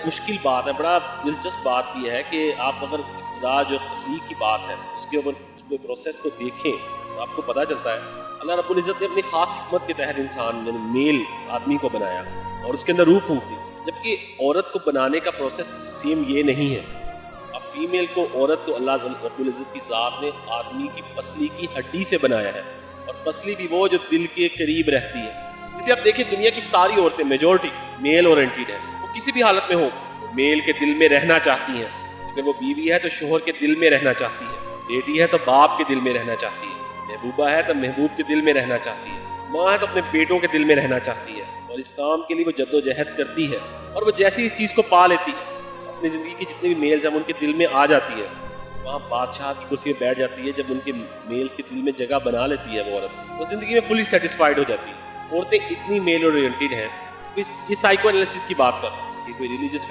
मुश्किल बात है, बड़ा दिलचस्प बात भी है कि आप अगर इब्तिदा जो तख्लीक की बात है उसके ऊपर उसके प्रोसेस को देखें तो आपको पता चलता है अल्लाह रब्बुल इज़्ज़त ने अपनी ख़ास हिकमत के तहत इंसान यानी मेल आदमी को बनाया और उसके अंदर रूह फूंक दी, जबकि औरत को बनाने का प्रोसेस सेम ये नहीं है। अब फीमेल को औरत को अल्लाह रब्बुल इज़्ज़त की ज़ात ने आदमी की पसली की हड्डी से बनाया है और पसली भी वो जो दिल के करीब रहती है। जैसे आप देखिए दुनिया की सारी औरतें मेजॉरिटी मेल ओरिएंटेड है, वो किसी भी हालत में हो मेल के दिल में रहना चाहती हैं। अगर वो बीवी है तो शोहर के दिल में रहना चाहती है, बेटी है तो बाप के दिल में रहना चाहती है, महबूबा है तो महबूब के दिल में रहना चाहती है, माँ है तो अपने बेटों के दिल में रहना चाहती है और इस काम के लिए वो जद्दोजहद करती है और वो जैसी इस चीज़ को पा लेती है अपनी ज़िंदगी की जितने भी मेल्स हैं उनके दिल में आ जाती है, वहाँ बादशाह की कुर्सी में बैठ जाती है। जब उनके मेल्स के दिल में जगह बना लेती है वो औरत, वो ज़िंदगी में फुली सेटिस्फाइड हो जाती है। औरतें इतनी मेल ओरिएंटेड हैं, ये साइको एनालिसिस की बात कर रहा हूँ, ये कोई रिलीजियस